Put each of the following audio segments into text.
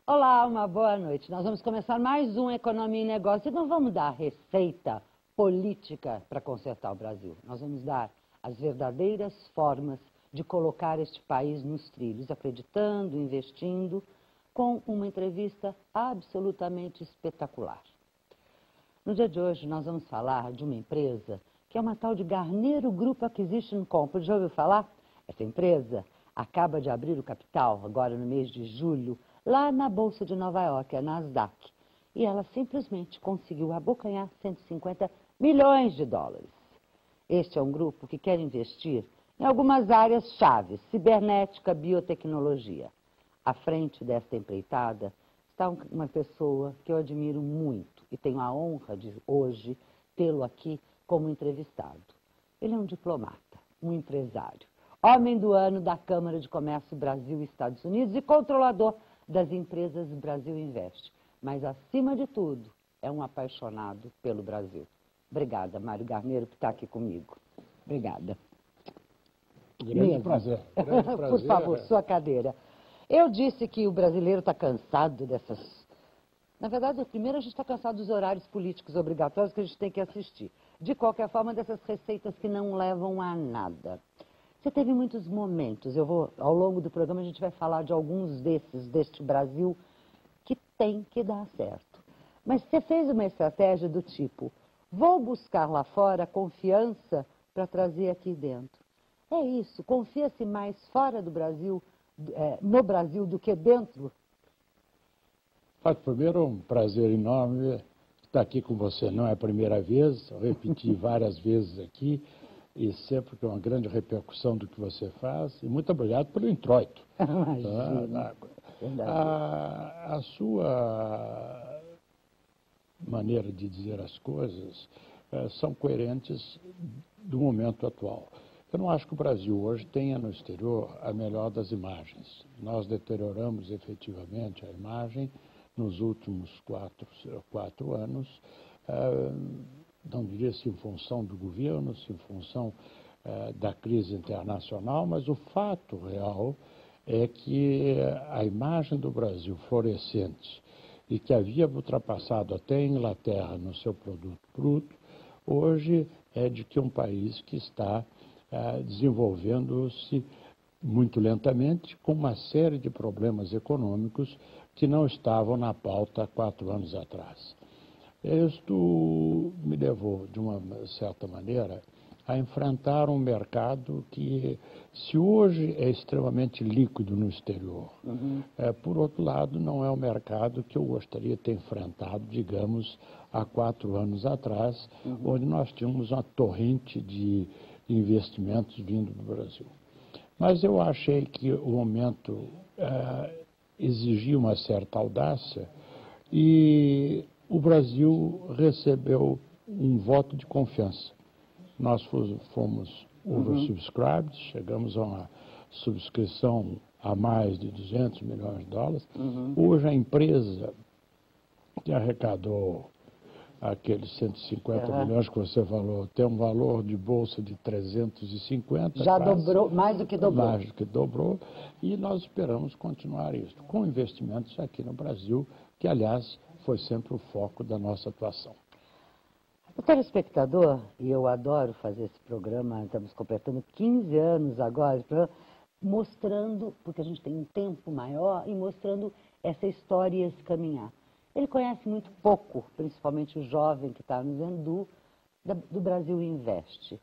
Olá, uma boa noite. Nós vamos começar mais um Economia e Negócio e não vamos dar receita política para consertar o Brasil. Nós vamos dar as verdadeiras formas de colocar este país nos trilhos, acreditando, investindo, com uma entrevista absolutamente espetacular. No dia de hoje, nós vamos falar de uma empresa que é uma tal de Garneiro Group Acquisition Company. Já ouviu falar? Essa empresa acaba de abrir o capital, agora no mês de julho, lá na Bolsa de Nova York, a Nasdaq. E ela simplesmente conseguiu abocanhar 150 milhões de dólares. Este é um grupo que quer investir em algumas áreas chaves, cibernética, biotecnologia. À frente desta empreitada está uma pessoa que eu admiro muito e tenho a honra de hoje tê-lo aqui como entrevistado. Ele é um diplomata, um empresário, homem do ano da Câmara de Comércio Brasil e Estados Unidos e controlador das empresas Brasil Invest. Mas, acima de tudo, é um apaixonado pelo Brasil. Obrigada, Mário Garneiro, por estar aqui comigo. Obrigada. Grande prazer. Grande prazer. Por favor, sua cadeira. Eu disse que o brasileiro está cansado dessas... Na verdade, primeiro a gente está cansado dos horários políticos obrigatórios que a gente tem que assistir. De qualquer forma, dessas receitas que não levam a nada. Você teve muitos momentos, ao longo do programa a gente vai falar de alguns deste Brasil, que tem que dar certo. Mas você fez uma estratégia do tipo, vou buscar lá fora confiança para trazer aqui dentro. É isso, confia-se mais fora do Brasil, no Brasil, do que dentro? Primeiro, um prazer enorme estar aqui com você. Não é a primeira vez, eu repeti várias vezes aqui, e sempre com uma grande repercussão do que você faz. E muito obrigado pelo introito. Imagina. A sua maneira de dizer as coisas são coerentes do momento atual. Eu não acho que o Brasil hoje tenha no exterior a melhor das imagens. Nós deterioramos efetivamente a imagem nos últimos quatro anos, não diria se em função do governo, se em função da crise internacional, mas o fato real é que a imagem do Brasil florescente e que havia ultrapassado até a Inglaterra no seu produto bruto, hoje é de que um país que está desenvolvendo-se muito lentamente, com uma série de problemas econômicos que não estavam na pauta há 4 anos atrás. Isto me levou, de uma certa maneira, a enfrentar um mercado que, se hoje é extremamente líquido no exterior, por outro lado, não é o mercado que eu gostaria de ter enfrentado, digamos, há 4 anos atrás, onde nós tínhamos uma torrente de investimentos vindo do Brasil. Mas eu achei que o momento exigia uma certa audácia e o Brasil recebeu um voto de confiança. Nós fomos oversubscribed, chegamos a uma subscrição a mais de 200 milhões de dólares. Hoje a empresa que arrecadou aqueles 150 milhões que você falou, tem um valor de bolsa de 350. Já dobrou, mais do que dobrou. Mais do que dobrou, e nós esperamos continuar isso, com investimentos aqui no Brasil, que, aliás, foi sempre o foco da nossa atuação. O telespectador, e eu adoro fazer esse programa, estamos completando 15 anos agora, mostrando, porque a gente tem um tempo maior, e mostrando essa história e esse caminhar. Ele conhece muito pouco, principalmente o jovem que está nos vendo, do Brasil Invest.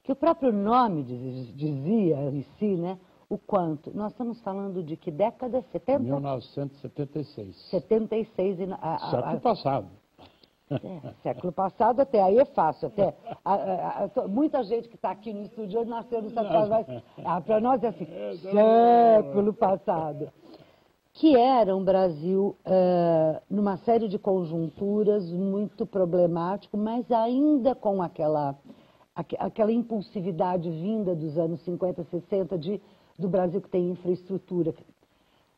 Que o próprio nome dizia em si, né? O quanto. Nós estamos falando de que década? 70? 1976. 76. Século passado. Século passado até aí é fácil. Muita gente que está aqui no estúdio hoje nasceu no século passado. Para nós é assim, século passado. Que era um Brasil numa série de conjunturas muito problemático, mas ainda com aquela impulsividade vinda dos anos 50, 60 do Brasil que tem infraestrutura.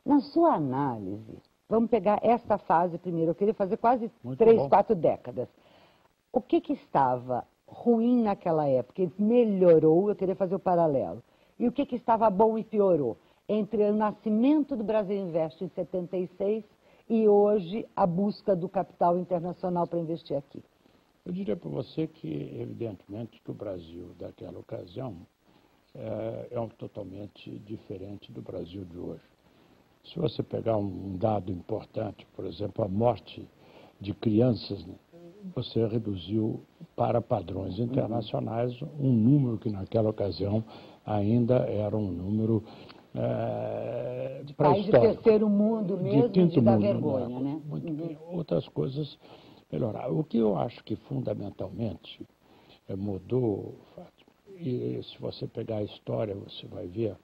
Na sua análise, vamos pegar esta fase primeiro, eu queria fazer quase 3, 4 décadas. O que estava ruim naquela época e melhorou, eu queria fazer o paralelo. E o que estava bom e piorou? Entre o nascimento do Brasil Invest em 76 e hoje a busca do capital internacional para investir aqui? Eu diria para você que, evidentemente, que o Brasil daquela ocasião é totalmente diferente do Brasil de hoje. Se você pegar um dado importante, por exemplo, a morte de crianças, né, você reduziu para padrões internacionais um número que naquela ocasião ainda era um número de país de terceiro mundo mesmo, de quinto da mundo, vergonha, né? Muito, outras coisas melhoraram. O que eu acho que fundamentalmente mudou, e se você pegar a história você vai ver,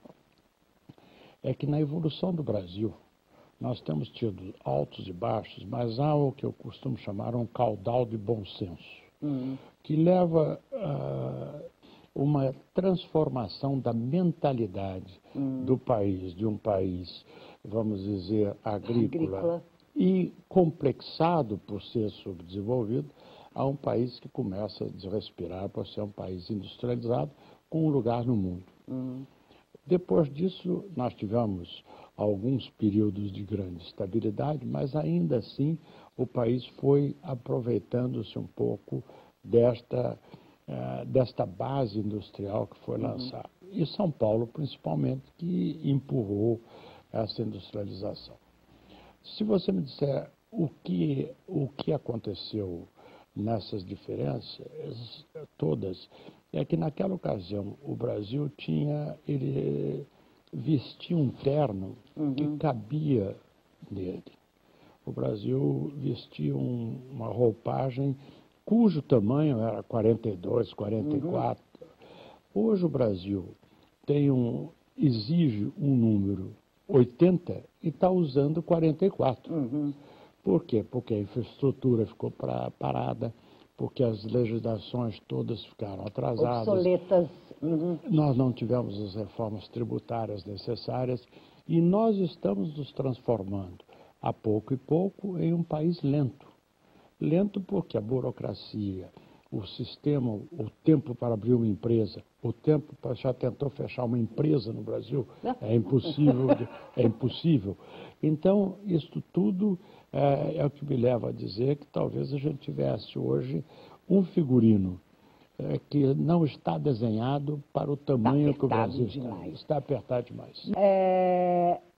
é que na evolução do Brasil nós temos tido altos e baixos, mas há o que eu costumo chamar um caudal de bom senso, que leva a uma transformação da mentalidade do país, de um país, vamos dizer, agrícola e complexado por ser subdesenvolvido, a um país que começa a desrespirar por ser um país industrializado com um lugar no mundo. Depois disso, nós tivemos alguns períodos de grande estabilidade, mas ainda assim o país foi aproveitando-se um pouco desta base industrial que foi lançada. E São Paulo, principalmente, que empurrou essa industrialização. Se você me disser o que aconteceu nessas diferenças todas, é que naquela ocasião o Brasil ele vestia um terno que cabia nele. O Brasil vestia uma roupagem cujo tamanho era 42, 44. Hoje o Brasil exige um número 80 e está usando 44. Por quê? Porque a infraestrutura ficou parada, porque as legislações todas ficaram atrasadas. Obsoletas. Nós não tivemos as reformas tributárias necessárias e nós estamos nos transformando, a pouco e pouco, em um país lento. Lento porque a burocracia, o sistema, o tempo para abrir uma empresa, o tempo para... Já tentou fechar uma empresa no Brasil? É impossível, é impossível. Então, isso tudo é o que me leva a dizer que talvez a gente tivesse hoje um figurino que não está desenhado para o tamanho que o Brasil está. Está apertado demais.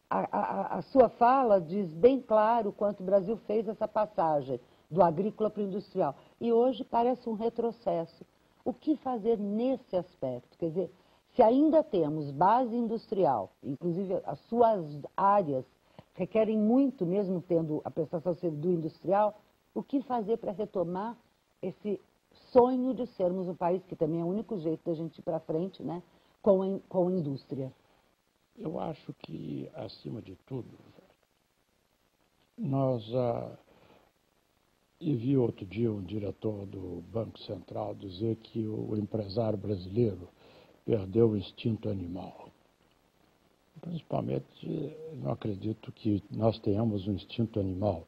A sua fala diz bem claro quanto o Brasil fez essa passagem do agrícola para o industrial. E hoje parece um retrocesso. O que fazer nesse aspecto? Quer dizer, se ainda temos base industrial, inclusive as suas áreas requerem muito, mesmo tendo a prestação do industrial, o que fazer para retomar esse sonho de sermos um país, que também é o único jeito da gente ir para frente, né, com indústria? Eu acho que, acima de tudo, nós... E vi outro dia um diretor do Banco Central dizer que o empresário brasileiro perdeu o instinto animal. Principalmente, não acredito que nós tenhamos um instinto animal.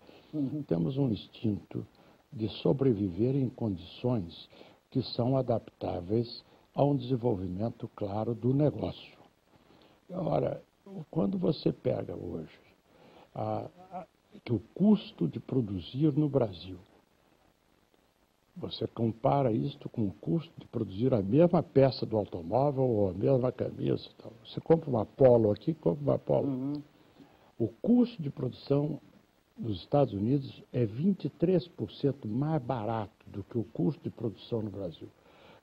Temos um instinto de sobreviver em condições que são adaptáveis a um desenvolvimento claro do negócio. Ora, quando você pega hoje que o custo de produzir no Brasil, você compara isto com o custo de produzir a mesma peça do automóvel ou a mesma camisa. Então, você compra uma Polo aqui, compra uma Polo. O custo de produção nos Estados Unidos é 23% mais barato do que o custo de produção no Brasil.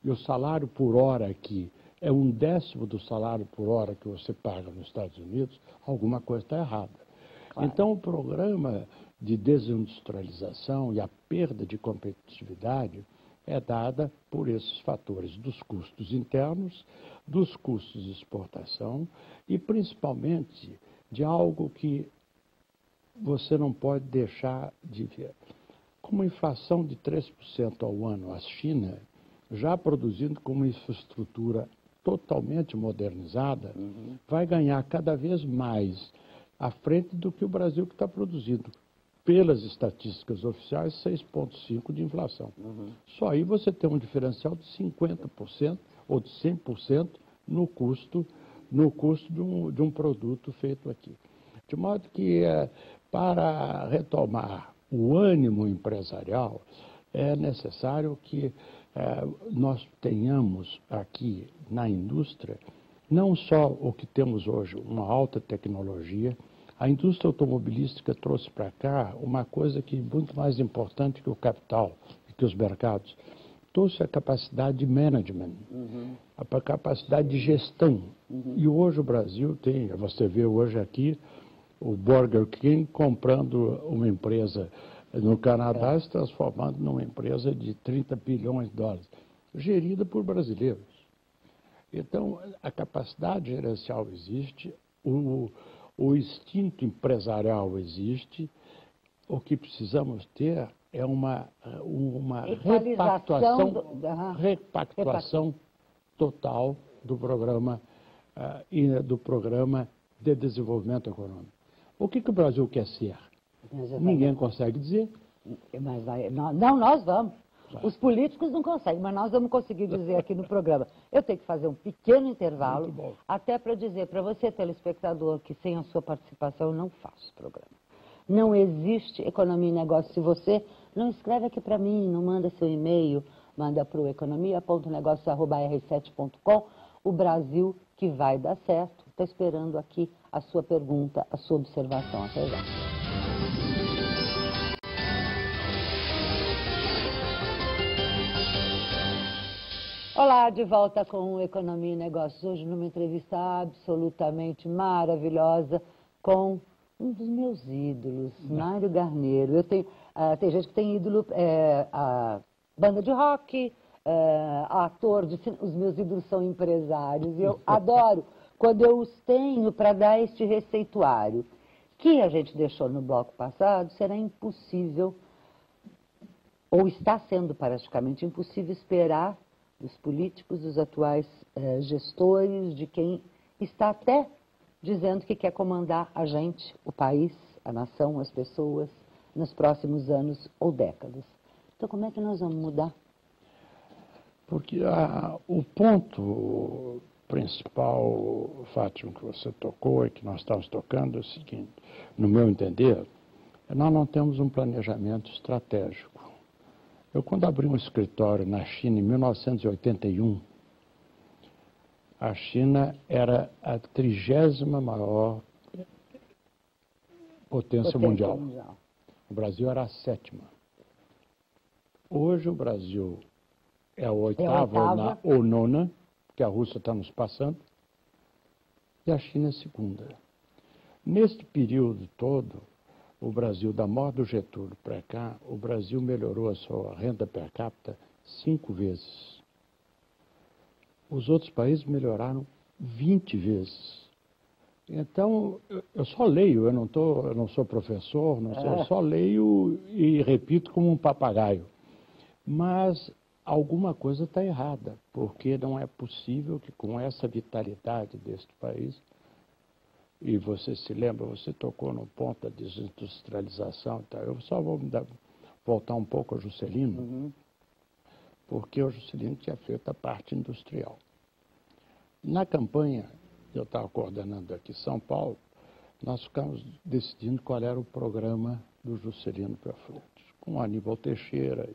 E o salário por hora aqui é 1/10 do salário por hora que você paga nos Estados Unidos, alguma coisa está errada. Claro. Então, o programa de desindustrialização e a perda de competitividade é dada por esses fatores dos custos internos, dos custos de exportação e, principalmente, de algo que você não pode deixar de ver. Com uma inflação de 3% ao ano, a China, já produzindo com uma infraestrutura totalmente modernizada, vai ganhar cada vez mais à frente do que o Brasil, que está produzindo, pelas estatísticas oficiais, 6,5% de inflação. Só aí você tem um diferencial de 50% ou de 100% no custo de um produto feito aqui. De modo que, para retomar o ânimo empresarial, é necessário que nós tenhamos aqui na indústria não só o que temos hoje, uma alta tecnologia. A indústria automobilística trouxe para cá uma coisa que é muito mais importante que o capital e que os mercados. Trouxe a capacidade de management, a capacidade de gestão. E hoje o Brasil tem, você vê hoje aqui, o Burger King comprando uma empresa no Canadá e se transformando numa empresa de 30 bilhões de dólares, gerida por brasileiros. Então, a capacidade gerencial existe, o instinto empresarial existe, o que precisamos ter é uma repactuação total do programa de desenvolvimento econômico. O que o Brasil quer ser? Ninguém consegue dizer. Mas não, nós vamos. Os políticos não conseguem, mas nós vamos conseguir dizer aqui no programa. Eu tenho que fazer um pequeno intervalo, até para dizer para você, telespectador, que sem a sua participação eu não faço programa. Não existe economia e negócio. Se você não escreve aqui para mim, não manda seu e-mail, manda para o economia.negócio@r7.com, o Brasil que vai dar certo. Estou esperando aqui a sua pergunta, a sua observação. Até já. Olá, de volta com o Economia e Negócios. Hoje numa entrevista absolutamente maravilhosa com um dos meus ídolos, Mário Garneiro. Tem gente que tem ídolo, a banda de rock, ator, os meus ídolos são empresários. E eu adoro quando eu os tenho para dar este receituário, que a gente deixou no bloco passado. Será impossível, ou está sendo praticamente impossível, esperar dos políticos, dos atuais gestores, de quem está até dizendo que quer comandar a gente, o país, a nação, as pessoas, nos próximos anos ou décadas. Então, como é que nós vamos mudar? Porque o ponto principal, Fátima, que você tocou e que nós estamos tocando é o seguinte: no meu entender, nós não temos um planejamento estratégico. Eu, quando abri um escritório na China em 1981, a China era a 30ª maior potência mundial. O Brasil era a 7ª. Hoje o Brasil é a 8ª ou 9ª, que a Rússia está nos passando, e a China é a 2ª. Neste período todo, o Brasil, da morte do Getúlio para cá, o Brasil melhorou a sua renda per capita 5 vezes. Os outros países melhoraram 20 vezes. Então, eu só leio, eu não sou professor, eu só leio e repito como um papagaio. Mas alguma coisa está errada, porque não é possível que com essa vitalidade deste país, e você se lembra, você tocou no ponto da desindustrialização, tá? Eu só vou voltar um pouco ao Juscelino, porque o Juscelino tinha feito a parte industrial. Na campanha, eu estava coordenando aqui em São Paulo, nós ficamos decidindo qual era o programa do Juscelino para frente, com o Aníbal Teixeira.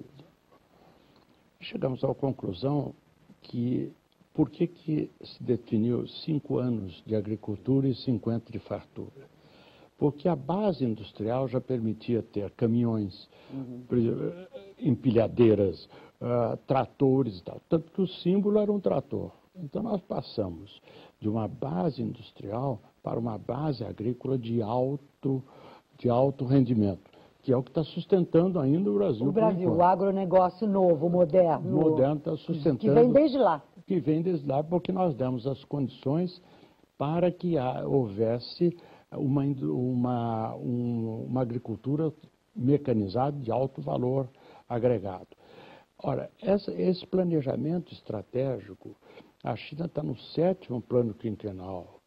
Chegamos à conclusão que por que se definiu 5 anos de agricultura e 50 de fartura? Porque a base industrial já permitia ter caminhões, empilhadeiras, tratores e tal. Tanto que o símbolo era um trator. Então nós passamos de uma base industrial para uma base agrícola de alto rendimento, que é o que está sustentando ainda o Brasil. O Brasil, o agronegócio novo, moderno. Moderno está sustentando. Que vem desde lá. Que vem desde lá, porque nós demos as condições para que houvesse uma agricultura mecanizada de alto valor agregado. Ora, esse planejamento estratégico, a China está no 7º plano quinquenal.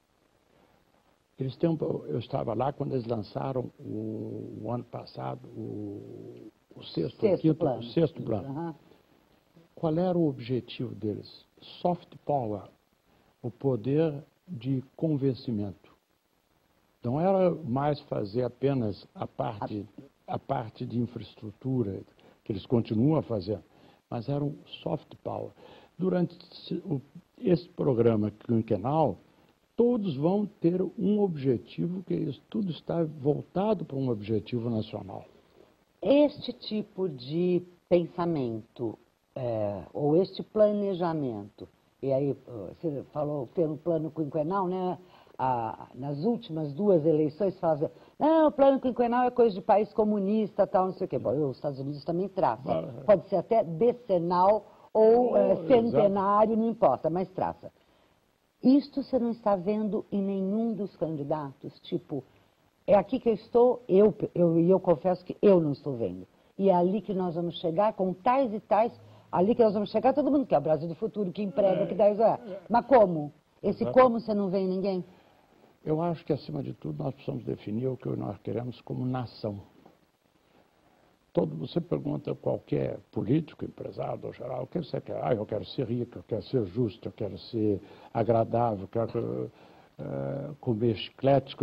Eu estava lá quando eles lançaram o ano passado o sexto plano. Qual era o objetivo deles? Soft power, o poder de convencimento. Não era mais fazer apenas a parte de infraestrutura, que eles continuam a fazer, mas era um soft power. Durante esse programa quinquenal, todos vão ter um objetivo, que isso tudo está voltado para um objetivo nacional. Este tipo de pensamento, ou este planejamento, e aí você falou pelo plano quinquenal, né? Nas últimas 2 eleições, fala não, o plano quinquenal é coisa de país comunista, tal, não sei o quê. Bom, os Estados Unidos também traça. Pode ser até decenal ou centenário, não importa, mas traça. Isto você não está vendo em nenhum dos candidatos, tipo, é aqui que eu estou, eu confesso que eu não estou vendo. E é ali que nós vamos chegar, com tais e tais, ali que nós vamos chegar, todo mundo quer o Brasil do futuro, que emprega, que dá isso. Mas como? Esse como você não vê em ninguém? Eu acho que, acima de tudo, nós precisamos definir o que nós queremos como nação. Você pergunta a qualquer político, empresário, ou geral, o que você quer? Eu quero ser rico, eu quero ser justo, eu quero ser agradável, eu quero comer chiclete.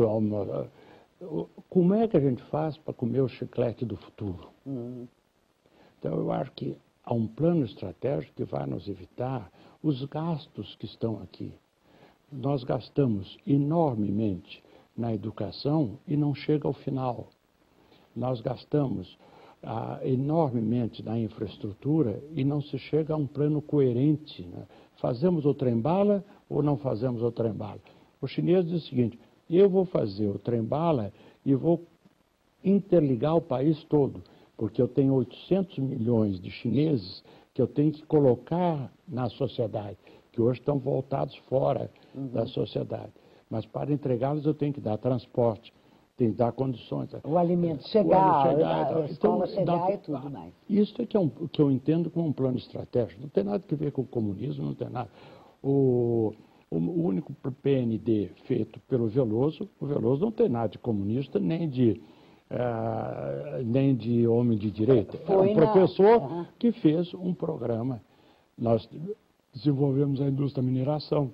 Como é que a gente faz para comer o chiclete do futuro? Então, eu acho que há um plano estratégico que vai nos evitar os gastos que estão aqui. Nós gastamos enormemente na educação e não chega ao final. Nós gastamos enormemente na infraestrutura e não se chega a um plano coerente, né? Fazemos o trem-bala ou não fazemos o trem-bala? O chinês diz o seguinte: eu vou fazer o trem-bala e vou interligar o país todo, porque eu tenho 800 milhões de chineses que eu tenho que colocar na sociedade, que hoje estão voltados fora da sociedade. Mas para entregá-los eu tenho que dar transporte, tenho que dar condições. O alimento chegar, a escola então, chegar e tudo mais. Isso é que eu entendo como um plano estratégico. Não tem nada a ver com o comunismo, não tem nada. O único PND feito pelo Veloso, o Veloso não tem nada de comunista, nem de homem de direita. É um professor que fez um programa. Nós desenvolvemos a indústria da mineração,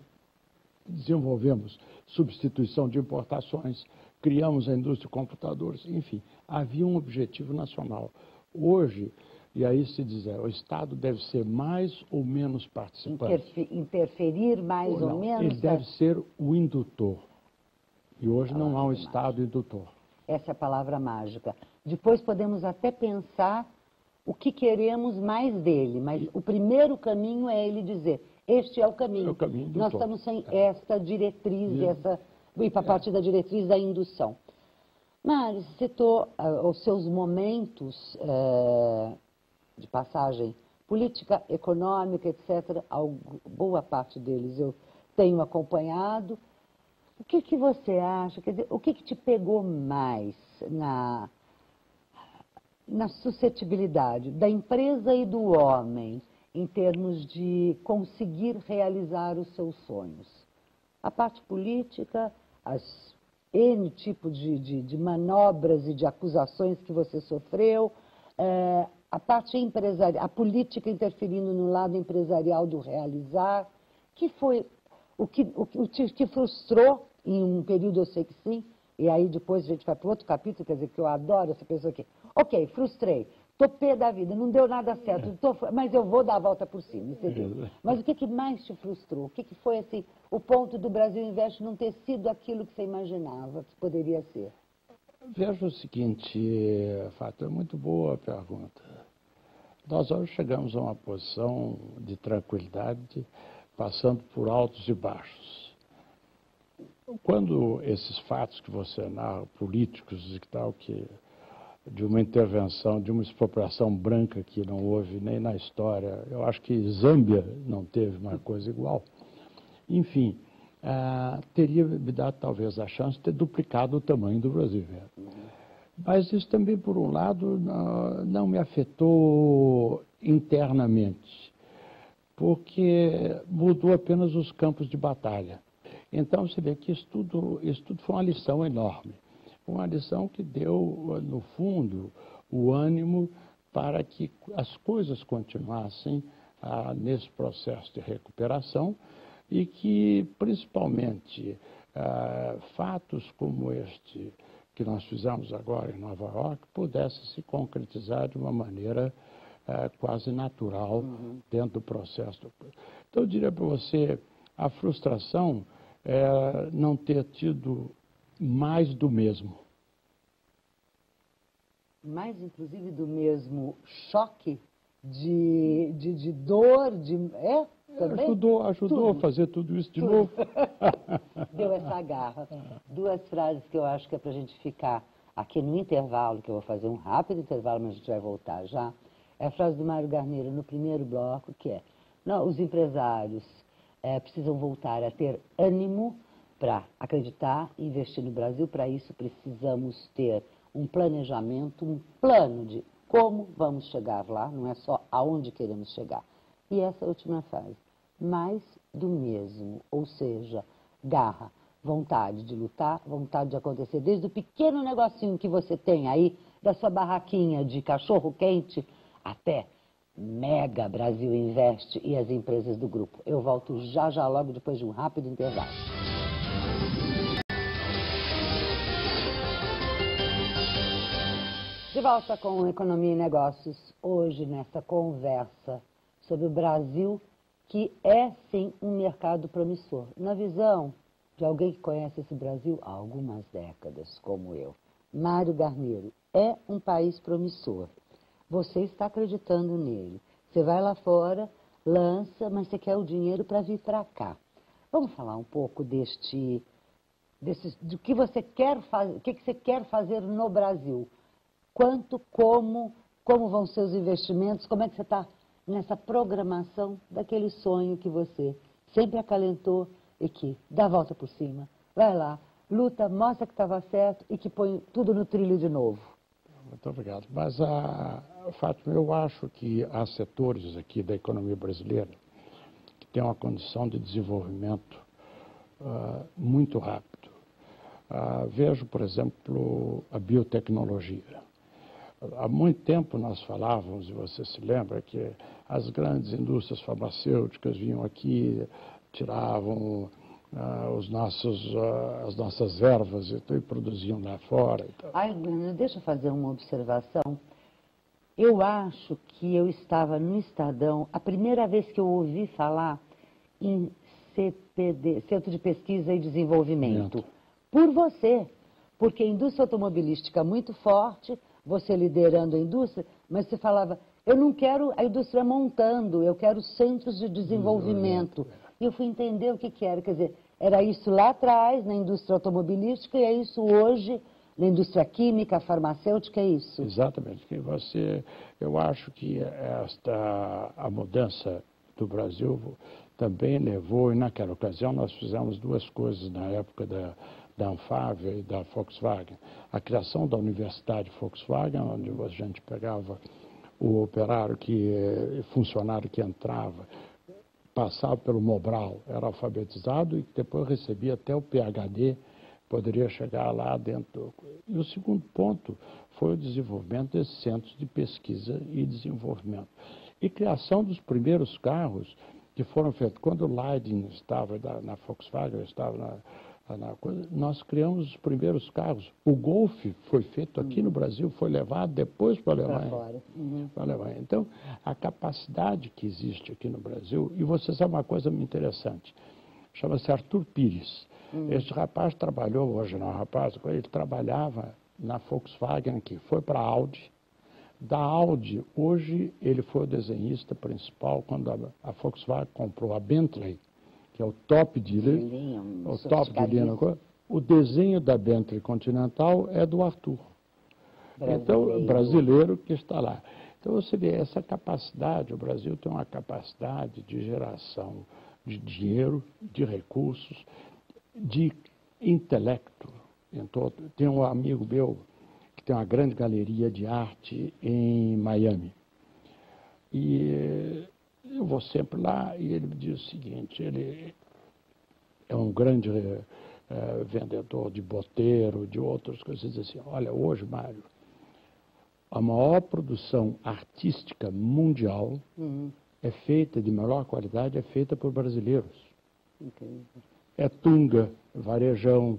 desenvolvemos substituição de importações, criamos a indústria de computadores, enfim, havia um objetivo nacional. Hoje, e aí se diz, o Estado deve ser mais ou menos participante. Interferir mais ou menos? Ele deve ser o indutor. E hoje não há um Estado indutor. Essa é a palavra mágica. Depois podemos até pensar o que queremos mais dele, mas o primeiro caminho é ele dizer, este é o caminho. É o caminho Nós estamos sem esta diretriz, e para a partir da diretriz da indução. Mário, você citou os seus momentos de passagem política, econômica, etc. Boa parte deles eu tenho acompanhado. O que você acha? Quer dizer, o que te pegou mais na suscetibilidade da empresa e do homem em termos de conseguir realizar os seus sonhos? A parte política, as N tipos de manobras e de acusações que você sofreu, a parte empresarial, a política interferindo no lado empresarial do realizar, que foi o que te frustrou em um período, eu sei que sim, e aí depois a gente vai para outro capítulo, quer dizer, que eu adoro essa pessoa aqui. Ok, frustrei, estou pé da vida, não deu nada certo, mas eu vou dar a volta por cima, entendeu? Mas o que mais te frustrou? O que foi assim, o ponto do Brasil Invest não ter sido aquilo que você imaginava que poderia ser? Veja o seguinte, Fátima, é muito boa a pergunta. Nós hoje chegamos a uma posição de tranquilidade, passando por altos e baixos. Quando esses fatos que você narra, políticos e tal, que de uma intervenção, de uma expropriação branca que não houve nem na história, eu acho que Zâmbia não teve uma coisa igual. Enfim, teria me dado talvez a chance de ter duplicado o tamanho do Brasil. Mas isso também, por um lado, não me afetou internamente, porque mudou apenas os campos de batalha. Então, você vê que isso tudo foi uma lição enorme. Uma lição que deu, no fundo, o ânimo para que as coisas continuassem nesse processo de recuperação e que, principalmente, fatos como este que nós fizemos agora em Nova York pudesse se concretizar de uma maneira quase natural dentro do processo. Então, eu diria para você, a frustração é não ter tido mais do mesmo. Mais, inclusive, do mesmo choque de dor, também? Ajudou a fazer tudo isso de novo. Deu essa garra. Duas frases que eu acho que é para a gente ficar aqui no intervalo, que eu vou fazer um rápido intervalo, mas a gente vai voltar já. É a frase do Mário Garneiro no primeiro bloco, que é: não, os empresários precisam voltar a ter ânimo para acreditar e investir no Brasil. Para isso, precisamos ter um planejamento, um plano de como vamos chegar lá, não é só aonde queremos chegar. E essa última frase, mais do mesmo, ou seja, garra, vontade de lutar, vontade de acontecer, desde o pequeno negocinho que você tem aí, da sua barraquinha de cachorro-quente, até Mega Brasil Investe e as empresas do grupo. Eu volto já logo depois de um rápido intervalo. De volta com Economia e Negócios, hoje nessa conversa sobre o Brasil, que é sim um mercado promissor. Na visão de alguém que conhece esse Brasil há algumas décadas, como eu, Mário Garneiro, é um país promissor. Você está acreditando nele. Você vai lá fora, lança, mas você quer o dinheiro para vir para cá. Vamos falar um pouco do que você quer fazer, o que você quer fazer no Brasil. Quanto, como vão ser os investimentos, como é que você está nessa programação daquele sonho que você sempre acalentou e que dá a volta por cima, vai lá, luta, mostra que estava certo e que põe tudo no trilho de novo. Muito obrigado. Mas, Fátima, eu acho que há setores aqui da economia brasileira que têm uma condição de desenvolvimento muito rápido. Vejo, por exemplo, a biotecnologia. Há muito tempo nós falávamos, e você se lembra, que as grandes indústrias farmacêuticas vinham aqui, tiravam as nossas ervas e produziam lá fora. Ai, deixa eu fazer uma observação. Eu acho que eu estava no Estadão, a primeira vez que eu ouvi falar em CPD, Centro de Pesquisa e Desenvolvimento, por você, porque a indústria automobilística é muito forte, você liderando a indústria, mas você falava, eu não quero a indústria montando, eu quero centros de desenvolvimento. E eu fui entender o que era, quer dizer, era isso lá atrás, na indústria automobilística, e é isso hoje, na indústria química, farmacêutica, é isso. Exatamente. Eu acho que a mudança do Brasil também levou, e naquela ocasião nós fizemos duas coisas na época da Anfávia e da Volkswagen. A criação da Universidade Volkswagen, onde a gente pegava o operário, funcionário que entrava, passava pelo Mobral, era alfabetizado e depois recebia até o PhD, poderia chegar lá dentro. E o segundo ponto foi o desenvolvimento desses centros de pesquisa e desenvolvimento. E criação dos primeiros carros que foram feitos. Quando o Leiden estava na Volkswagen, estava nós criamos os primeiros carros. O Golf foi feito aqui no Brasil, foi levado depois para a Alemanha. Para a Alemanha. Então, a capacidade que existe aqui no Brasil, e você sabe uma coisa muito interessante, chama-se Arthur Pires. Esse rapaz trabalhou, hoje não é um rapaz, ele trabalhava na Volkswagen aqui, foi para a Audi. Da Audi, hoje ele foi o desenhista principal quando a Volkswagen comprou a Bentley, que é o top dealer, o desenho da Bentley Continental é do Arthur. Então, brasileiro que está lá. Então, você vê essa capacidade, o Brasil tem uma capacidade de geração de dinheiro, de recursos, de intelecto. Então, tem um amigo meu que tem uma grande galeria de arte em Miami. E eu vou sempre lá e ele me diz o seguinte, ele é um grande vendedor de boteiro, de outras coisas, ele diz assim, olha, hoje, Mário, a maior produção artística mundial é feita, de melhor qualidade, é feita por brasileiros. Incrível. é Tunga, Varejão,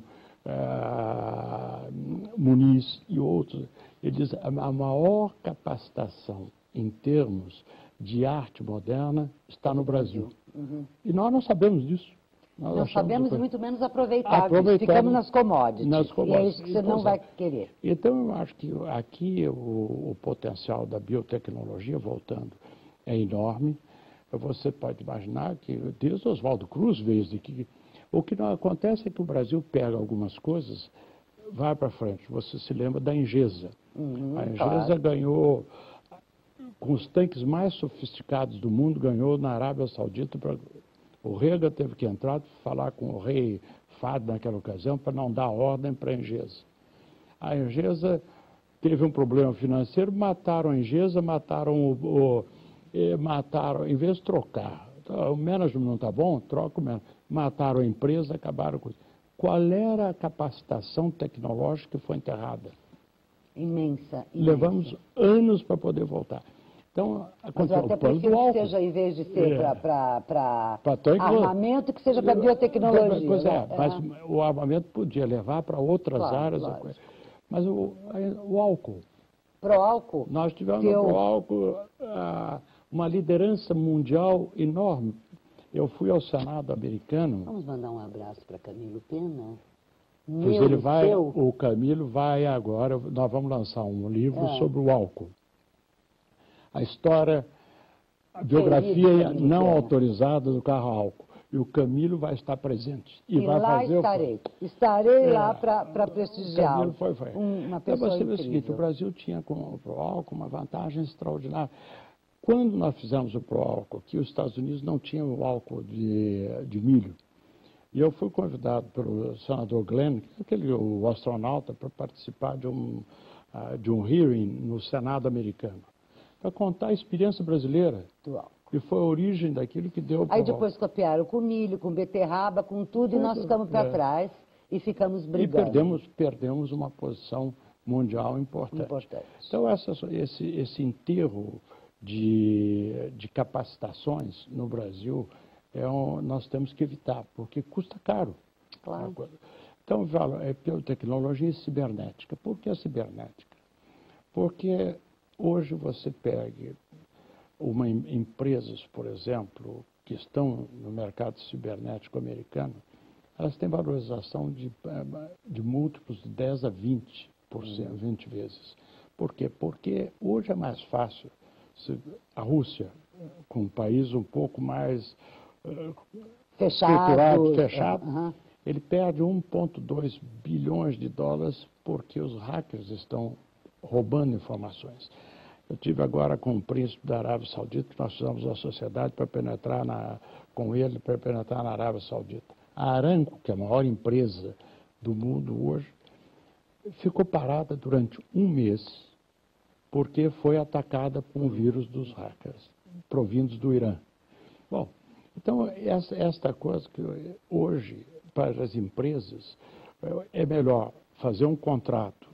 Muniz e outros. Ele diz a maior capacitação em termos de arte moderna está no Brasil. Uhum. E nós não sabemos disso. Não sabemos e muito menos aproveitar. Ficamos nas commodities. E é isso que você não vai querer. Então, eu acho que aqui o potencial da biotecnologia, voltando, é enorme. Você pode imaginar que desde Oswaldo Cruz veio daqui. O que não acontece é que o Brasil pega algumas coisas, vai para frente. Você se lembra da Engesa. A Engesa ganhou, com os tanques mais sofisticados do mundo, ganhou na Arábia Saudita. O Reagan teve que entrar falar com o rei Fahd naquela ocasião para não dar ordem para a Engesa. A Engesa teve um problema financeiro, mataram a Engesa, mataram em vez de trocar. O management não está bom, troca o management. Mataram a empresa, acabaram com isso. Qual era a capacitação tecnológica que foi enterrada? Imensa. Levamos anos para poder voltar. Então, mas eu até prefiro que seja, em vez de ser para armamento, que seja para biotecnologia. Pois mas o armamento podia levar para outras áreas. Claro. Mas o álcool. Pro álcool? Nós tivemos pro álcool uma liderança mundial enorme. Eu fui ao Senado americano. Vamos mandar um abraço para Camilo Pena. Pois ele vai, o Camilo vai agora, nós vamos lançar um livro sobre o álcool. A história, a biografia não autorizada do carro álcool. E o Camilo vai estar presente. E vai lá fazer estarei lá para prestigiá-lo. Foi. Uma pessoa então, você vê incrível. o seguinte, o Brasil tinha com o Proálcool uma vantagem extraordinária. Quando nós fizemos o Proálcool aqui, os Estados Unidos não tinham o álcool de milho. E eu fui convidado pelo senador Glenn, o astronauta, para participar de um hearing no Senado americano, para contar a experiência brasileira. Do álcool. E foi a origem daquilo que deu... Aí depois copiaram com milho, com beterraba, com tudo, e nós ficamos para trás e ficamos brigando. E perdemos uma posição mundial importante. Então, esse enterro de capacitações no Brasil, nós temos que evitar, porque custa caro. Claro. Então, é biotecnologia e cibernética. Por que a cibernética? Porque hoje você pega empresas, por exemplo, que estão no mercado cibernético americano, elas têm valorização de múltiplos de 10 a 20%, 20 vezes. Por quê? Porque hoje é mais fácil. A Rússia, com um país um pouco mais fechado, ele perde 1,2 bilhões de dólares porque os hackers estão roubando informações. Eu tive agora com o príncipe da Arábia Saudita, que nós fizemos uma sociedade para penetrar com ele, para penetrar na Arábia Saudita. A Aramco, que é a maior empresa do mundo hoje, ficou parada durante um mês, porque foi atacada por um vírus dos hackers, provindos do Irã. Bom, então esta coisa que hoje, para as empresas, é melhor fazer um contrato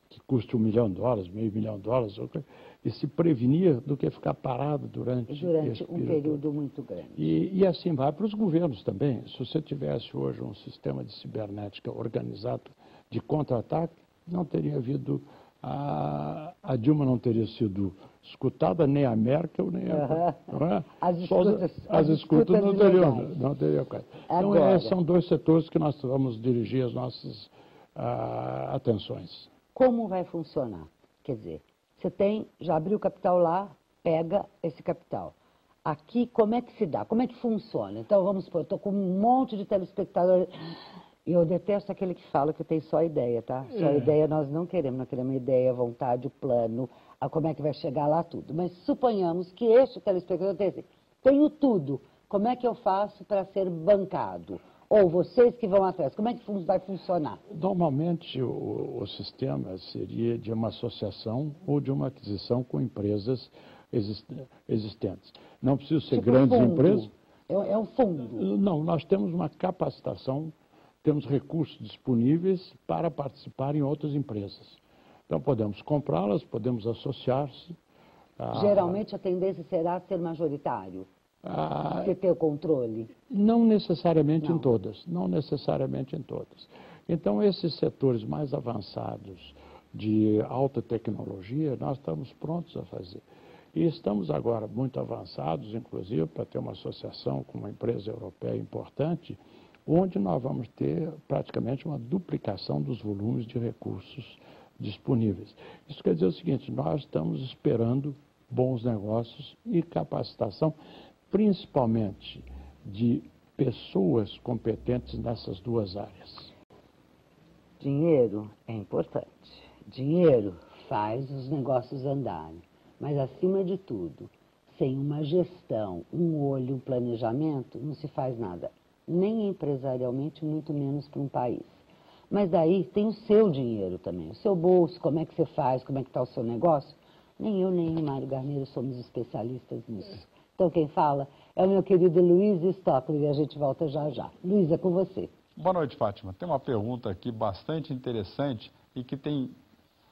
que custe $1 milhão, $500 mil, e se prevenir do que ficar parado durante um período muito grande. E assim vai para os governos também. Se você tivesse hoje um sistema de cibernética organizado de contra-ataque, não teria havido, a Dilma não teria sido escutada, nem a Merkel, nem a... Não é? As escutas não teriam caído. Então, são dois setores que nós vamos dirigir as nossas atenções. Como vai funcionar? Quer dizer, você já abriu o capital lá, pega esse capital. Aqui, como é que se dá? Como é que funciona? Então, vamos supor, estou com um monte de telespectadores. E eu detesto aquele que fala que tem só ideia, tá? Só ideia nós não queremos ideia, vontade, o plano, como é que vai chegar lá, tudo. Mas suponhamos que este telespectador tem assim, tenho tudo, como é que eu faço para ser bancado? Ou vocês que vão atrás, como é que vai funcionar? Normalmente o sistema seria de uma associação ou de uma aquisição com empresas existentes. Não precisa ser grandes empresas. É um fundo. Não, nós temos uma capacitação, temos recursos disponíveis para participar em outras empresas. Então podemos comprá-las, podemos associar-se. Geralmente a tendência será ser majoritário. Você ter o controle? Não necessariamente Não. em todas, não necessariamente em todas. Então, esses setores mais avançados de alta tecnologia, nós estamos prontos a fazer. E estamos agora muito avançados, inclusive, para ter uma associação com uma empresa europeia importante, onde nós vamos ter praticamente uma duplicação dos volumes de recursos disponíveis. Isso quer dizer o seguinte, nós estamos esperando bons negócios e capacitação, principalmente de pessoas competentes nessas duas áreas. Dinheiro é importante. Dinheiro faz os negócios andarem. Mas, acima de tudo, sem uma gestão, um olho, um planejamento, não se faz nada. Nem empresarialmente, muito menos para um país. Mas daí tem o seu dinheiro também, o seu bolso, como é que você faz, como é que está o seu negócio. Nem eu, nem o Mário Garneiro somos especialistas nisso. Então, quem fala é o meu querido Luiz Stockler, e a gente volta já já. Luiz, é com você. Boa noite, Fátima. Tem uma pergunta aqui bastante interessante e que tem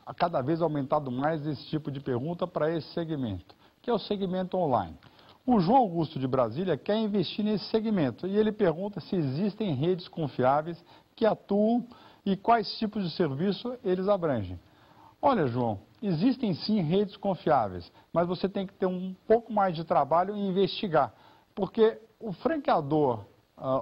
a cada vez aumentado mais esse tipo de pergunta para esse segmento, que é o segmento online. O João Augusto de Brasília quer investir nesse segmento e ele pergunta se existem redes confiáveis que atuam e quais tipos de serviço eles abrangem. Olha, João, existem sim redes confiáveis, mas você tem que ter um pouco mais de trabalho em investigar, porque o franqueador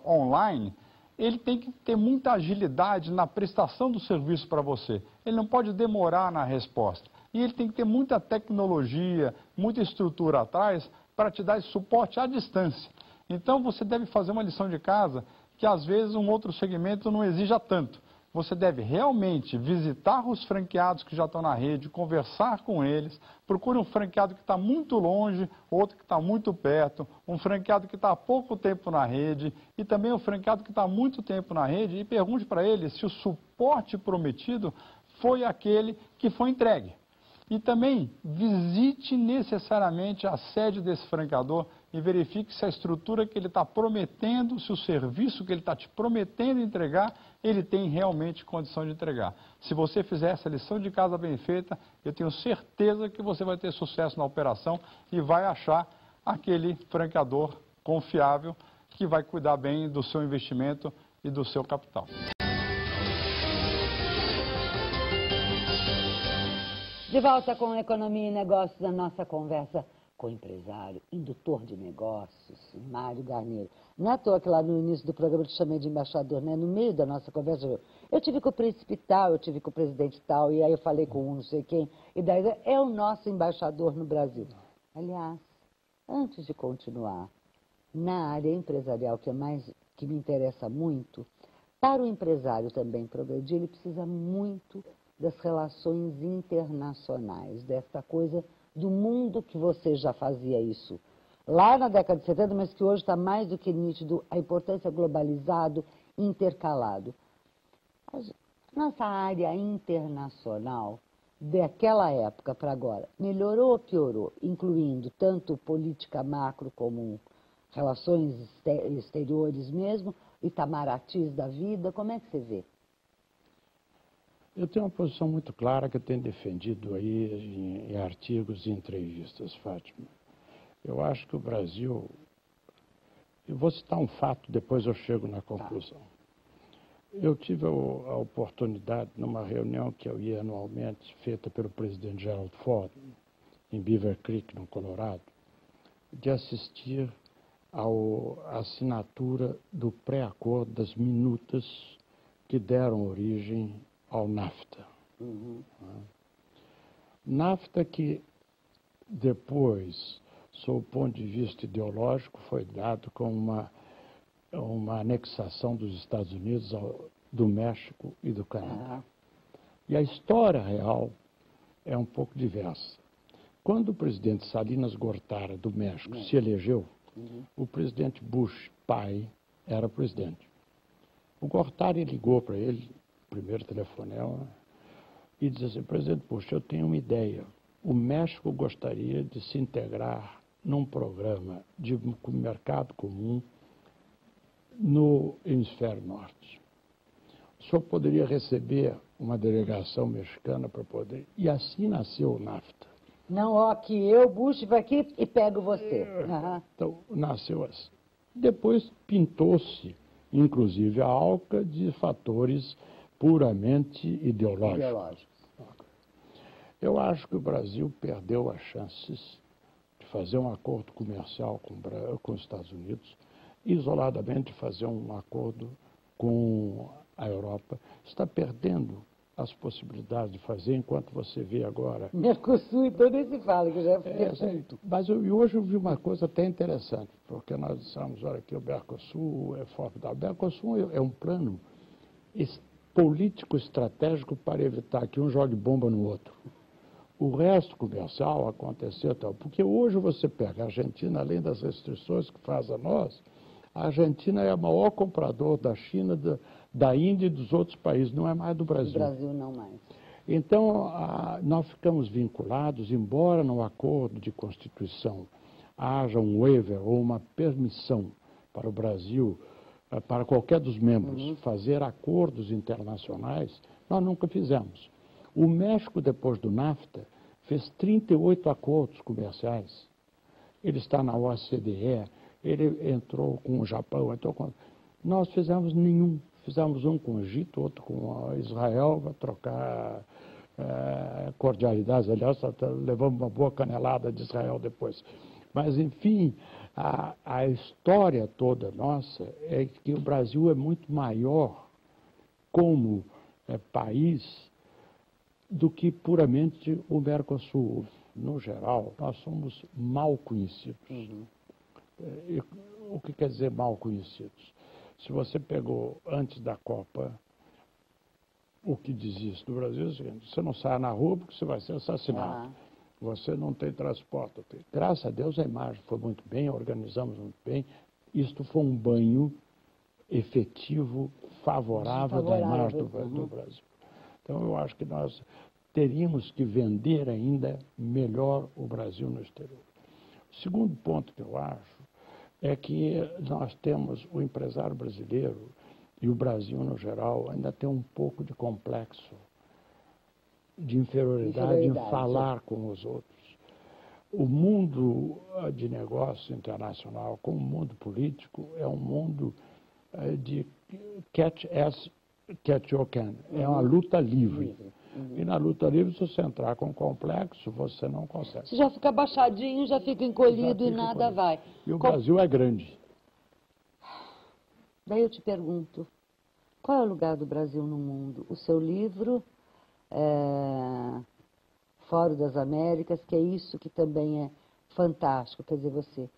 online, ele tem que ter muita agilidade na prestação do serviço para você. Ele não pode demorar na resposta. E ele tem que ter muita tecnologia, muita estrutura atrás para te dar esse suporte à distância. Então você deve fazer uma lição de casa que às vezes um outro segmento não exija tanto. Você deve realmente visitar os franqueados que já estão na rede, conversar com eles, procure um franqueado que está muito longe, outro que está muito perto, um franqueado que está há pouco tempo na rede e também um franqueado que está há muito tempo na rede e pergunte para ele se o suporte prometido foi aquele que foi entregue. E também visite necessariamente a sede desse franqueador e verifique se a estrutura que ele está prometendo, se o serviço que ele está te prometendo entregar, ele tem realmente condição de entregar. Se você fizer essa lição de casa bem feita, eu tenho certeza que você vai ter sucesso na operação e vai achar aquele franqueador confiável que vai cuidar bem do seu investimento e do seu capital. De volta com Economia e Negócios, a nossa conversa com o empresário, indutor de negócios, Mário Garneiro. Não é à toa que lá no início do programa eu te chamei de embaixador, né? No meio da nossa conversa, eu tive com o príncipe tal, eu tive com o presidente tal, e aí eu falei com um não sei quem, e daí é o nosso embaixador no Brasil. Aliás, antes de continuar, na área empresarial, que me interessa muito, para o empresário também progredir, ele precisa muito das relações internacionais, desta coisa do mundo que você já fazia isso lá na década de 70, mas que hoje está mais do que nítido a importância globalizado, intercalado. Nossa área internacional, daquela época para agora, melhorou ou piorou, incluindo tanto política macro como relações exteriores mesmo, Itamaratis da vida, como é que você vê? Eu tenho uma posição muito clara que eu tenho defendido aí em artigos e entrevistas, Fátima. Eu acho que o Brasil... Eu vou citar um fato, depois eu chego na conclusão. Eu tive a oportunidade, numa reunião que eu ia anualmente, feita pelo presidente Gerald Ford, em Beaver Creek, no Colorado, de assistir à assinatura do pré-acordo das minutas que deram origem ao NAFTA. NAFTA que depois, sob o ponto de vista ideológico, foi dado como uma anexação dos Estados Unidos, do México e do Canadá. E a história real é um pouco diversa. Quando o presidente Salinas Gortara, do México, se elegeu, o presidente Bush, pai, era presidente. O Gortara ligou para ele, primeiro telefonema, e disse assim: presidente Bush, eu tenho uma ideia. O México gostaria de se integrar num programa de mercado comum no hemisfério norte. O senhor poderia receber uma delegação mexicana para poder... E assim nasceu o NAFTA. Não, ó, que eu, Bush, vai aqui e pego você. Então, nasceu assim. Depois pintou-se, inclusive a ALCA, de fatores puramente ideológicos. Eu acho que o Brasil perdeu as chances de fazer um acordo comercial com os Estados Unidos, isoladamente fazer um acordo com a Europa. Está perdendo as possibilidades de fazer, enquanto você vê agora... Mercosul, então nem se fala, que já é feito. Mas hoje eu vi uma coisa até interessante, porque nós dissemos, olha, que o Mercosul é formidável. O Mercosul é um plano político estratégico para evitar que um jogue bomba no outro. O resto comercial aconteceu tal, porque hoje você pega a Argentina, além das restrições que faz a nós, a Argentina é o maior comprador da China, da Índia e dos outros países, não é mais do Brasil. Do Brasil não mais. Então, nós ficamos vinculados, embora no acordo de Constituição haja um waiver ou uma permissão para o Brasil, para qualquer dos membros, fazer acordos internacionais, nós nunca fizemos. O México, depois do NAFTA, fez 38 acordos comerciais. Ele está na OCDE, ele entrou com o Japão, nós fizemos nenhum. Fizemos um com o Egito, outro com Israel, para trocar cordialidades. Aliás, levamos uma boa canelada de Israel depois. Mas, enfim, a história toda nossa é que o Brasil é muito maior como país do que puramente o Mercosul. No geral, nós somos mal conhecidos. O que quer dizer mal conhecidos? Se você pegou antes da Copa, o que dizia isso do Brasil é o seguinte: você não sai na rua porque você vai ser assassinado. Você não tem transporte. Graças a Deus a imagem foi muito bem, organizamos muito bem. Isto foi um banho efetivo, favorável da imagem do Brasil. Então eu acho que nós teríamos que vender ainda melhor o Brasil no exterior. O segundo ponto que eu acho é que nós temos o empresário brasileiro e o Brasil no geral ainda tem um pouco de complexo de inferioridade em falar com os outros. O mundo de negócio internacional, como o mundo político, é um mundo de catch as catch you can. É uma luta livre. E na luta livre, se você entrar com complexo, você não consegue. Se já fica baixadinho, já fica encolhido e nada vai. E o Brasil é grande. Daí eu te pergunto, qual é o lugar do Brasil no mundo? O seu livro, Fórum das Américas, que é isso que também é fantástico. Quer dizer, você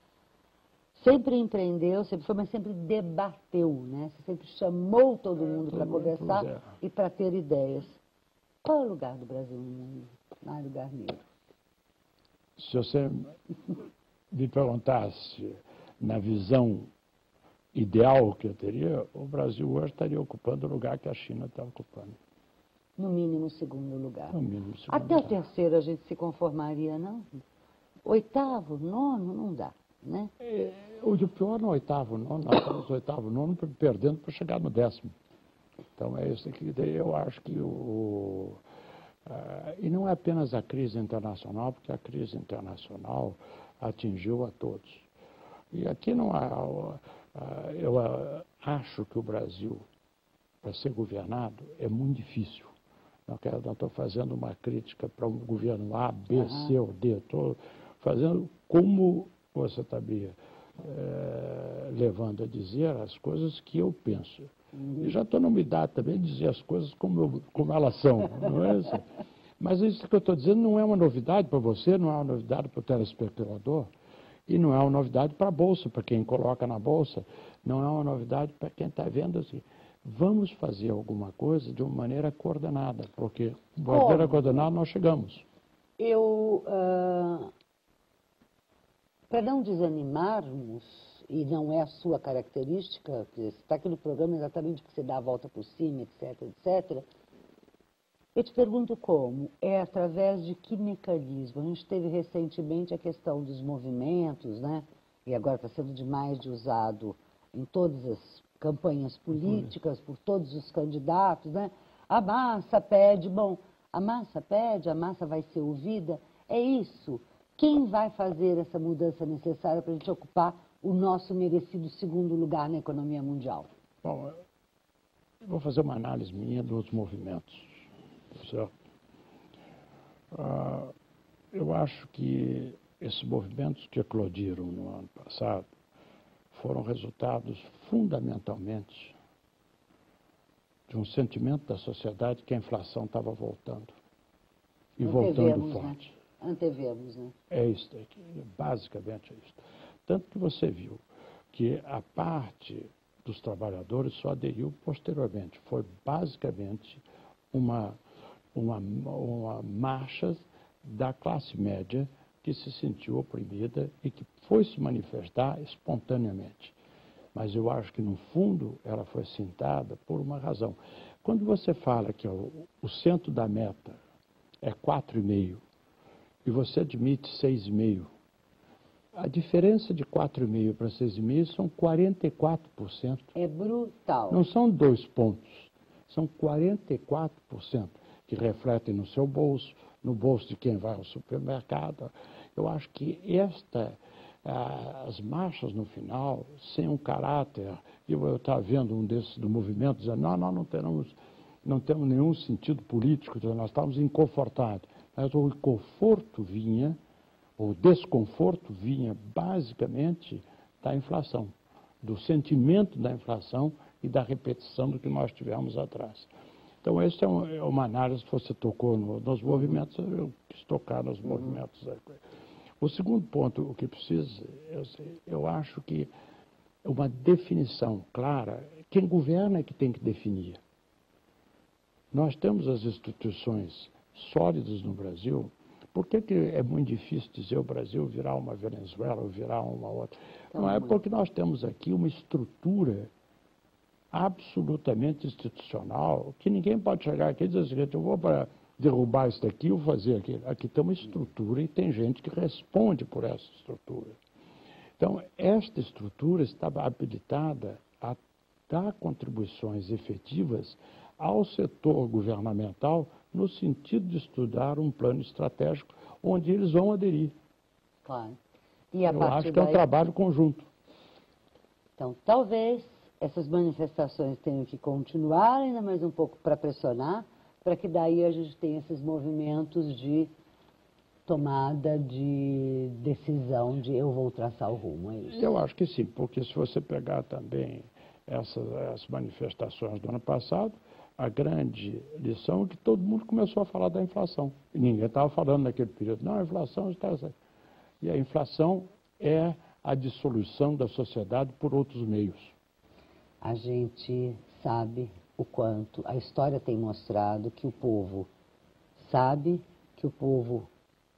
sempre empreendeu, sempre foi, mas sempre debateu, né? Você sempre chamou todo mundo para conversar e para ter ideias. Qual é o lugar do Brasil no mundo? Não há lugar negro. Se você me perguntasse na visão ideal que eu teria, o Brasil hoje estaria ocupando o lugar que a China está ocupando. No mínimo segundo lugar. No mínimo segundo Até lugar. o terceiro a gente se conformaria, não? Oitavo, nono, não dá, né? O de pior no oitavo, nono, nós estamos no oitavo, nono, perdendo para chegar no 10º. Então é isso que eu acho que e não é apenas a crise internacional, porque a crise internacional atingiu a todos. E aqui não há... eu acho que o Brasil, para ser governado, é muito difícil. Não estou fazendo uma crítica para um governo A, B, C ou D. Estou fazendo como você sabia, levando a dizer as coisas que eu penso. E já estou numa idade também de dizer as coisas como elas são, não é assim? Mas isso que eu estou dizendo não é uma novidade para você, não é uma novidade para o telespectador, e não é uma novidade para a Bolsa, para quem coloca na Bolsa, não é uma novidade para quem está vendo assim. Vamos fazer alguma coisa de uma maneira coordenada, porque de maneira coordenada nós chegamos. Para não desanimarmos, e não é a sua característica, você está aqui no programa exatamente porque você dá a volta por cima, etc, etc. Eu te pergunto como, é através de que mecanismo? A gente teve recentemente a questão dos movimentos, né? E agora está sendo demais de usado em todas as campanhas políticas, por todos os candidatos, né? A massa pede, bom, a massa pede, a massa vai ser ouvida. É isso. Quem vai fazer essa mudança necessária para a gente ocupar o nosso merecido segundo lugar na economia mundial? Bom, eu vou fazer uma análise minha dos movimentos, certo? Eu acho que esses movimentos que eclodiram no ano passado foram resultados fundamentalmente de um sentimento da sociedade que a inflação estava voltando. E voltando forte. Né? Antevemos, né? É isso, basicamente é isso. Tanto que você viu que a parte dos trabalhadores só aderiu posteriormente. Foi basicamente uma marcha da classe média que se sentiu oprimida e que foi se manifestar espontaneamente. Mas eu acho que, no fundo, ela foi assentada por uma razão. Quando você fala que o centro da meta é 4,5 e você admite 6,5, a diferença de 4,5 para 6,5 são 44%. É brutal. Não são 2 pontos, são 44% que refletem no seu bolso, no bolso de quem vai ao supermercado. Eu acho que as marchas no final, sem um caráter, eu estava vendo um desses do movimento dizendo, não temos nenhum sentido político, nós estávamos inconfortados. Mas o conforto vinha, o desconforto vinha basicamente da inflação, do sentimento da inflação e da repetição do que nós tivemos atrás. Então, essa é uma análise que você tocou nos movimentos, eu quis tocar nos movimentos. O segundo ponto, o que precisa, eu acho que uma definição clara, quem governa é que tem que definir. Nós temos as instituições sólidas no Brasil. Por que é muito difícil dizer o Brasil virar uma Venezuela ou virar uma outra? Não é porque nós temos aqui uma estrutura absolutamente institucional, que ninguém pode chegar aqui e dizer o seguinte, eu vou para derrubar isso daqui ou fazer aquilo. Aqui tem uma estrutura e tem gente que responde por essa estrutura. Então, esta estrutura está habilitada a dar contribuições efetivas ao setor governamental no sentido de estudar um plano estratégico onde eles vão aderir. Claro. E a Eu partir acho que é um trabalho conjunto. Então, talvez essas manifestações tenham que continuar ainda mais um pouco para pressionar, para que daí a gente tenha esses movimentos de tomada de decisão de eu vou traçar o rumo, é isso? Eu acho que sim, porque se você pegar também as manifestações do ano passado, a grande lição é que todo mundo começou a falar da inflação. E ninguém estava falando naquele período, não, a inflação está... E a inflação é a dissolução da sociedade por outros meios. A gente sabe o quanto a história tem mostrado que o povo sabe, que o povo,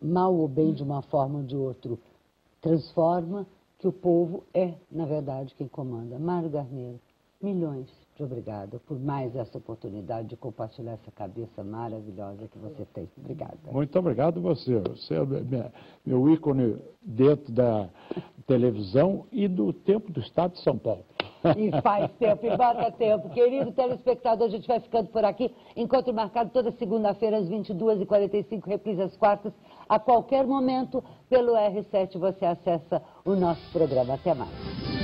mal ou bem, de uma forma ou de outra, transforma, que o povo é, na verdade, quem comanda. Mário Garneiro, milhões de obrigada por mais essa oportunidade de compartilhar essa cabeça maravilhosa que você tem. Obrigada. Muito obrigado a você. Você é meu ícone dentro da televisão e do tempo do Estado de São Paulo. E faz tempo, e bota tempo. Querido telespectador, a gente vai ficando por aqui. Encontro marcado toda segunda-feira, às 22h45, reprise às quartas. A qualquer momento, pelo R7, você acessa o nosso programa. Até mais.